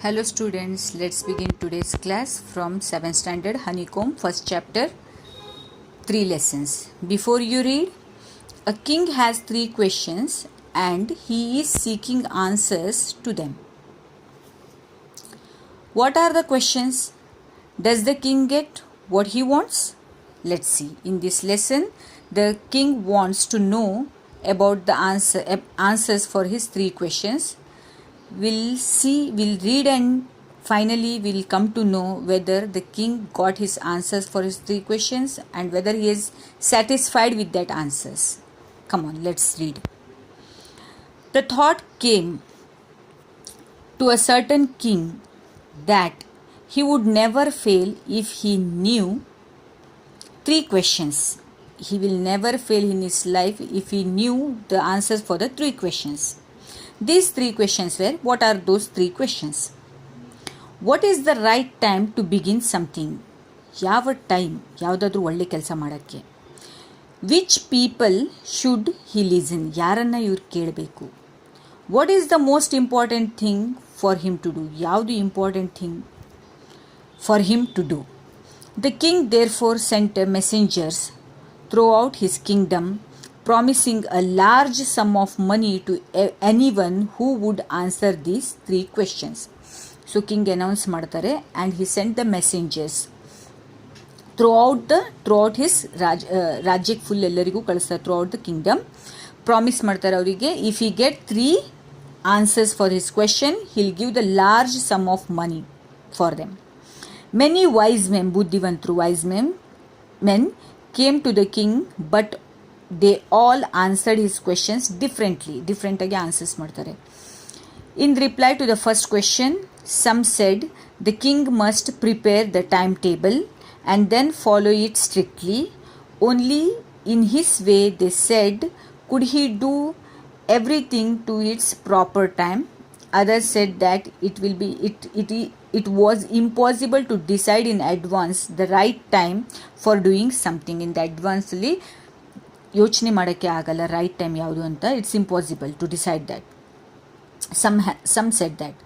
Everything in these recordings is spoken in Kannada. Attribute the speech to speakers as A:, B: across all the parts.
A: Hello students, let's begin today's class from 7th standard Honeycomb, first chapter, 3 lessons. Before you read, a king has 3 questions and he is seeking answers to them. What are the questions? Does the king get what he wants? Let's see. In this lesson, the king wants to know about the answers for his 3 questions. We'll read, and finally we'll come to know whether the king got his answers for his 3 questions and whether he is satisfied with that answers. Come on, let's read. The thought came to a certain king that he would never fail if he knew 3 questions. He will never fail in his life if he knew the answers for the 3 questions. These 3 questions were, what are those 3 questions? What is the right time to begin something? ಯಾವ ಟೈಮ್ ಯಾವುದಾದ್ರೂ ಒಳ್ಳೆ ಕೆಲಸ ಮಾಡೋಕ್ಕೆ? Which people should he listen? ಯಾರನ್ನು ಇವ್ರು ಕೇಳಬೇಕು? What is the most important thing for him to do? ಯಾವುದು important thing for him to do? The king therefore sent messengers throughout his kingdom promising a large sum of money to anyone who would answer these 3 questions. So king announced ಮಾಡ್ತಾರೆ and he sent the messengers throughout his ರಾಜ್ಯಕ್ಕೆ ಫುಲ್ ಎಲ್ಲರಿಗೂ ಕಳಿಸ್ತಾರೆ, throughout the kingdom. ಪ್ರಾಮಿಸ್ ಮಾಡ್ತಾರೆ ಅವರಿಗೆ, if he get 3 answers for his question, he'll give the large sum of money for them. Many wise men, ಬುದ್ಧಿವಂತರು wise men came to the king, but they all answered his questions different ಆಗಿ ಆನ್ಸರ್ಸ್ ಮಾಡ್ತಾರೆ. In reply to the first question, some said the king must prepare the timetable and then follow it strictly. Only in his way, they said, could he do everything to its proper time? Others said that it was impossible to decide in advance the right time for doing something. In the advance ಅಲ್ಲಿ ಯೋಚನೆ ಮಾಡೋಕ್ಕೆ ಆಗಲ್ಲ ರೈಟ್ ಟೈಮ್ ಯಾವುದು ಅಂತ. It's impossible to decide that. Some said that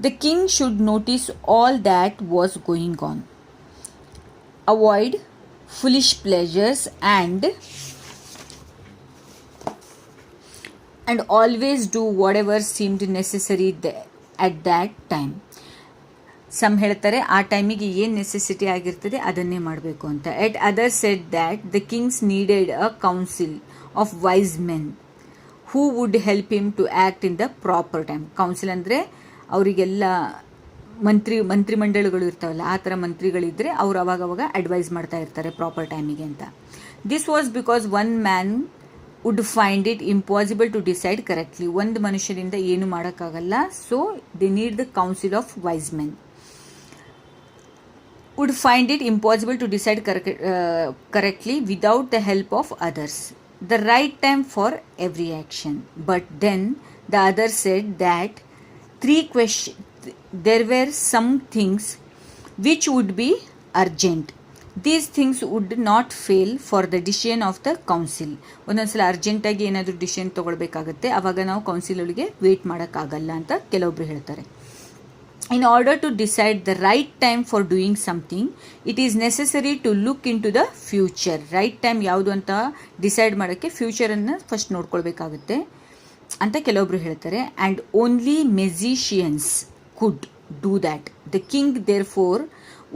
A: the king should notice all that was going on, avoid foolish pleasures and always do whatever seemed necessary at that time. Some ಹೇಳ್ತಾರೆ ಆ ಟೈಮಿಗೆ ಏನು ನೆಸೆಸಿಟಿ ಆಗಿರ್ತದೆ ಅದನ್ನೇ ಮಾಡಬೇಕು ಅಂತ. At others said that the king's needed a council of wise men who would help him to act in the proper time. Council ಅಂದರೆ ಅವರಿಗೆಲ್ಲ ಮಂತ್ರಿಮಂಡಲಗಳು ಇರ್ತಾವಲ್ಲ, ಆ ಥರ ಮಂತ್ರಿಗಳಿದ್ದರೆ ಅವರು ಅವಾಗವಾಗ ಅಡ್ವೈಸ್ ಮಾಡ್ತಾ ಇರ್ತಾರೆ ಪ್ರಾಪರ್ ಟೈಮಿಗೆ ಅಂತ. This was because one man would find it impossible to decide correctly. ಒಂದು ಮನುಷ್ಯರಿಂದ ಏನು ಮಾಡೋಕ್ಕಾಗಲ್ಲ, so they need the council of wise men. would find it impossible to decide correctly without the help of others. The right time for every action. But then the others said that there were some things which would be urgent. These things would not fail for the decision of the council. ಒಂದೊಂದ್ಸಲ ಅರ್ಜೆಂಟಾಗಿ ಏನಾದರೂ ಡಿಸಿಷನ್ ತೊಗೊಳ್ಬೇಕಾಗತ್ತೆ, ಆವಾಗ ನಾವು ಕೌನ್ಸಿಲ್ಗೆ ವೇಟ್ ಮಾಡೋಕ್ಕಾಗಲ್ಲ ಅಂತ ಕೆಲವೊಬ್ರು ಹೇಳ್ತಾರೆ. In order to decide the right time for doing something, it is necessary to look into the future. Right time ಯಾವುದು ಅಂತ ಡಿಸೈಡ್ ಮಾಡೋಕ್ಕೆ ಫ್ಯೂಚರನ್ನು ಫಸ್ಟ್ ನೋಡ್ಕೊಳ್ಬೇಕಾಗುತ್ತೆ ಅಂತ ಕೆಲವೊಬ್ರು ಹೇಳ್ತಾರೆ. And only magicians could do that. The king therefore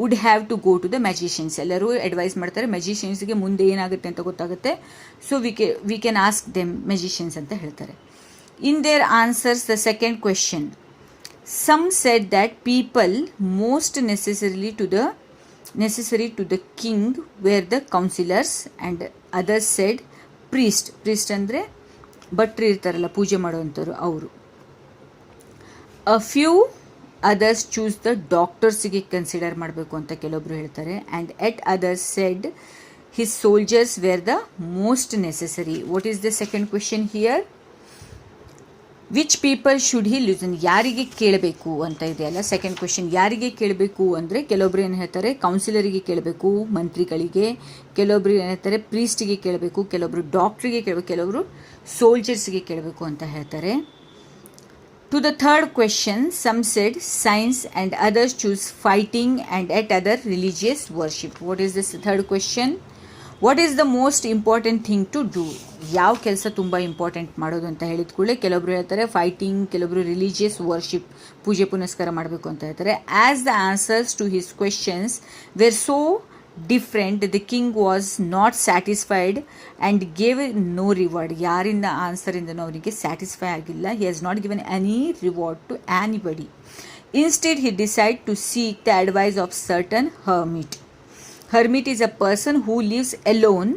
A: would have to go to the magicians. ಎಲ್ಲರೂ ಅಡ್ವೈಸ್ ಮಾಡ್ತಾರೆ, ಮೆಜಿಷಿಯನ್ಸ್ಗೆ ಮುಂದೆ ಏನಾಗುತ್ತೆ ಅಂತ ಗೊತ್ತಾಗುತ್ತೆ, so we can ask them magicians ಅಂತ ಹೇಳ್ತಾರೆ. In their answers the second question, some said that people most necessary to the king were the counselors, and others said priest ಅಂದರೆ ಭಟ್ರು ಇರ್ತಾರಲ್ಲ ಪೂಜೆ ಮಾಡುವಂಥವ್ರು ಅವರು. a few others choose the ಡಾಕ್ಟರ್ಸಿಗೆ ಕನ್ಸಿಡರ್ ಮಾಡಬೇಕು ಅಂತ ಕೆಲವೊಬ್ರು ಹೇಳ್ತಾರೆ. and yet others said his soldiers were the most necessary. what is the second question here? Which people should he listen? ಯಾರಿಗೆ ಕೇಳಬೇಕು ಅಂತ ಇದೆಯಲ್ಲ ಸೆಕೆಂಡ್ ಕ್ವೆಶನ್. ಯಾರಿಗೆ ಕೇಳಬೇಕು ಅಂದರೆ ಕೆಲವೊಬ್ರು ಏನು ಹೇಳ್ತಾರೆ ಕೌನ್ಸಿಲರಿಗೆ ಕೇಳಬೇಕು, ಮಂತ್ರಿಗಳಿಗೆ, ಕೆಲವೊಬ್ರು ಏನು ಹೇಳ್ತಾರೆ ಪ್ರೀಸ್ಟಿಗೆ ಕೇಳಬೇಕು, ಕೆಲವೊಬ್ರು ಡಾಕ್ಟ್ರಿಗೆ ಕೇಳಬೇಕು, ಕೆಲವರು ಸೋಲ್ಜರ್ಸ್ಗೆ ಕೇಳಬೇಕು ಅಂತ ಹೇಳ್ತಾರೆ. To the third question, some said science and others choose fighting and yet other religious worship. What is this third question? What is the most important thing to do? ಯಾವ ಕೆಲಸ ತುಂಬ ಇಂಪಾರ್ಟೆಂಟ್ ಮಾಡೋದು ಅಂತ ಹೇಳಿದ ಕೂಡಲೇ ಕೆಲವೊಬ್ರು ಹೇಳ್ತಾರೆ ಫೈಟಿಂಗ್, ಕೆಲವೊಬ್ರು ರಿಲಿಜಿಯಸ್ ವರ್ಷಿಪ್, ಪೂಜೆ ಪುನಸ್ಕಾರ ಮಾಡಬೇಕು ಅಂತ ಹೇಳ್ತಾರೆ. As the answers to his questions were so different, the king was not satisfied and gave no reward. ಯಾರಿಂದ ಆನ್ಸರಿಂದನೂ ಅವರಿಗೆ ಸ್ಯಾಟಿಸ್ಫೈ ಆಗಿಲ್ಲ. He has not given any reward to anybody. Instead he decide to seek the advice of certain hermit. Hermit is a person who lives alone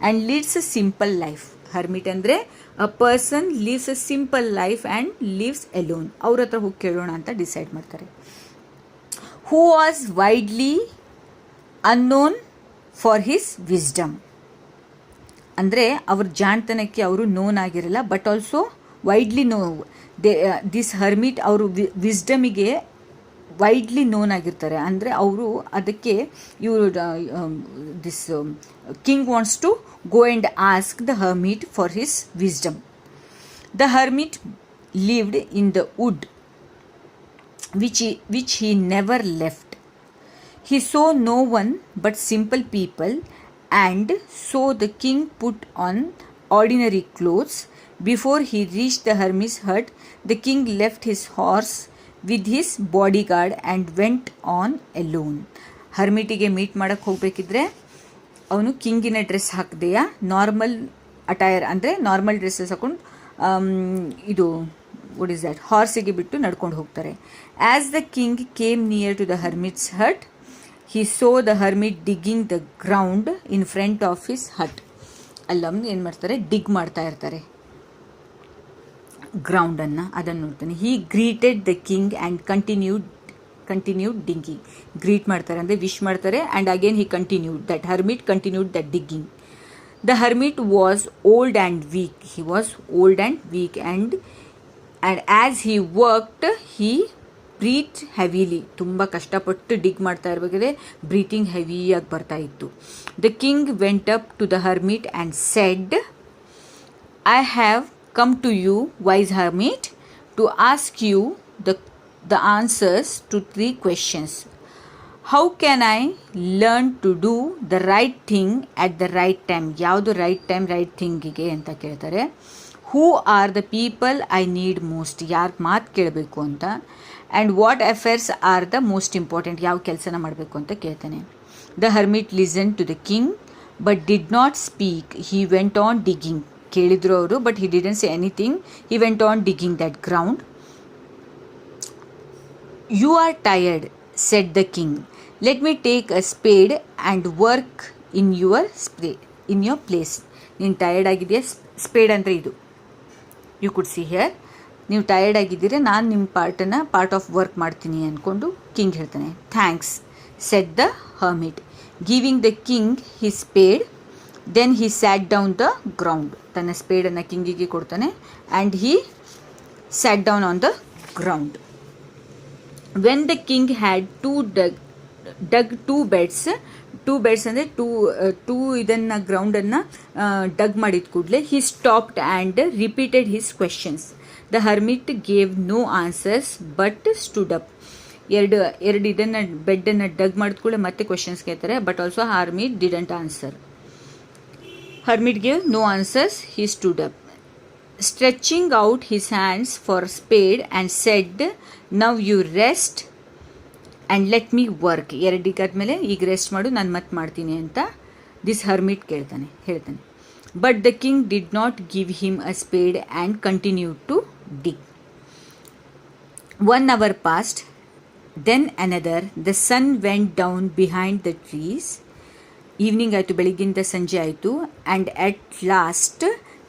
A: and leads a simple life. Hermit ಅಂದರೆ a person lives a simple life and lives alone. ಅವ್ರ ಹತ್ರ ಹೋಗಿ ಕೇಳೋಣ ಅಂತ ಡಿಸೈಡ್ ಮಾಡ್ತಾರೆ. Who was widely unknown for his wisdom. ಅಂದರೆ ಅವ್ರ ಜಾಣತನಕ್ಕೆ ಅವರು ನೋನ್ ಆಗಿರಲ್ಲ, but also widely this hermit ಅವರು ವಿಸ್ಡಮಿಗೆ ವೈಡ್ಲಿ ನೋನ್ ಆಗಿರ್ತಾರೆ. ಅಂದರೆ ಅವರು ಅದಕ್ಕೆ ಇವರು this king wants to go and ask the hermit for his wisdom. The hermit lived in the wood which he never left. He saw no one but simple people, and so the king put on ordinary clothes. Before he reached the hermit's hut, the king left his horse with his bodyguard and went on alone. ಹರ್ಮಿಟಿಗೆ ಮೀಟ್ ಮಾಡೋಕ್ಕೆ ಹೋಗಬೇಕಿದ್ರೆ ಅವನು ಕಿಂಗಿನ ಡ್ರೆಸ್ ಹಾಕದೆಯಾ ನಾರ್ಮಲ್ ಅಟೈರ್ ಅಂದರೆ ನಾರ್ಮಲ್ ಡ್ರೆಸ್ಸಸ್ ಹಾಕೊಂಡು ಇದು ವಾಟ್ ಇಸ್ ದ್ಯಾಟ್ ಹಾರ್ಸಿಗೆ ಬಿಟ್ಟು ನಡ್ಕೊಂಡು ಹೋಗ್ತಾರೆ. As the king came near to the hermit's hut, he saw the hermit digging the ground in front of his hut. ಅಲ್ಲೊಂದು ಏನು ಮಾಡ್ತಾರೆ, ಡಿಗ್ ಮಾಡ್ತಾ ಇರ್ತಾರೆ ಗ್ರೌಂಡನ್ನು, ಅದನ್ನು ನೋಡ್ತಾನೆ. He greeted the king and continued digging. Greet ಮಾಡ್ತಾರೆ ಅಂದರೆ ವಿಶ್ ಮಾಡ್ತಾರೆ. And again he continued, that hermit continued that digging. The hermit was old and weak. He was old and weak and as he worked he breathe heavily. ತುಂಬ ಕಷ್ಟಪಟ್ಟು ಡಿಗ್ ಮಾಡ್ತಾ ಇರಬೇಕಾದ್ರೆ ಬ್ರೀತಿಂಗ್ ಹೆವಿಯಾಗಿ ಬರ್ತಾ ಇತ್ತು. The king went up to the hermit and said, I have come to you, wise hermit, to ask you the answers to 3 questions. How can I learn to do the right thing at the right time? ಯಾವುದು ರೈಟ್ ಟೈಮ್ ರೈಟ್ ಥಿಂಗಿಗೆ ಅಂತ ಕೇಳ್ತಾರೆ. Who are the people I need most? ಯಾರು ಮಾತು ಕೇಳಬೇಕು ಅಂತ. And what affairs are the most important? ಯಾವ ಕೆಲಸನ ಮಾಡಬೇಕು ಅಂತ ಕೇಳ್ತಾನೆ. The hermit listen to the king but did not speak. He went on digging. ಕೇಳಿದ್ರು ಅವರು, but he didn't say anything. He went on digging that ground. You are tired, said the king. Let me take a spade and work in your place. ನೀನು ಟಯರ್ಡ್ ಆಗಿದೆಯಾ, ಸ್ಪೇಡ್ ಅಂದರೆ ಇದು, ಯು ಕುಡ್ ಸಿ ಹಿಯರ್. ನೀವು ಟಯರ್ಡ್ ಆಗಿದ್ದೀರಾ, ನಾನು ನಿಮ್ಮ ಪಾರ್ಟ್ ಆಫ್ ವರ್ಕ್ ಮಾಡ್ತೀನಿ ಅಂದ್ಕೊಂಡು ಕಿಂಗ್ ಹೇಳ್ತಾನೆ. Thanks, said the hermit, giving the king his spade. Then he sat down the ground. ತನ್ನ ಸ್ಪೇಡನ್ನು ಕಿಂಗಿಗೆ ಕೊಡ್ತಾನೆ. And he sat down on the ground. When the king had dug two beds ಅಂದರೆ ಟೂ ಇದನ್ನು ಗ್ರೌಂಡನ್ನು ಡಗ್ ಮಾಡಿದ ಕೂಡಲೇ he stopped and repeated his questions. The hermit gave no answers but stood up. ಎರಡು ಇದನ್ನು ಬೆಡ್ಡನ್ನು ಡಗ್ ಮಾಡಿದ ಕೂಡಲೇ ಮತ್ತೆ ಕ್ವೆಶನ್ಸ್ ಕೇಳ್ತಾರೆ, but also hermit didn't answer. Hermit gave no answers. He stood up, stretching out his hands for a spade, and said, now you rest and let me work. ಎರಡಿಗಾದ್ಮೇಲೆ ಈಗ ರೆಸ್ಟ್ ಮಾಡು, ನಾನು ಮತ್ತೆ ಮಾಡ್ತೀನಿ ಅಂತ ದಿಸ್ ಹರ್ಮಿಟ್ ಹೇಳ್ತಾನೆ. But the king did not give him a spade and continued to dig. 1 hour passed, then another. The sun went down behind the trees. Evening ಆಯಿತು, ಬೆಳಿಗ್ಗಿಂದ ಸಂಜೆ ಆಯಿತು. And at last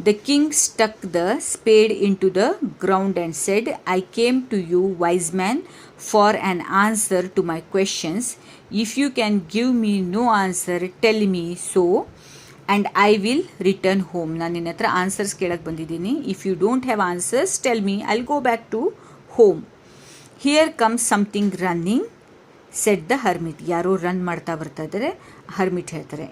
A: the king stuck the spade into the ground and said, I came to you, wise man, for an answer to my questions. If you can give me no answer, tell me so and I will return home. ನಾನು ನಿನ್ನ ಹತ್ರ ಆನ್ಸರ್ಸ್ ಕೇಳಕ್ಕೆ ಬಂದಿದ್ದೀನಿ. If you don't have answers, tell me, I will go back to home. Here comes something running, shed the hermit. ಯಾರೋ ರನ್ ಮಾಡ್ತಾ ಬರ್ತಾ ಇದ್ದಾರೆ, ಹರ್ಮಿಟ್ ಹೇಳ್ತಾರೆ.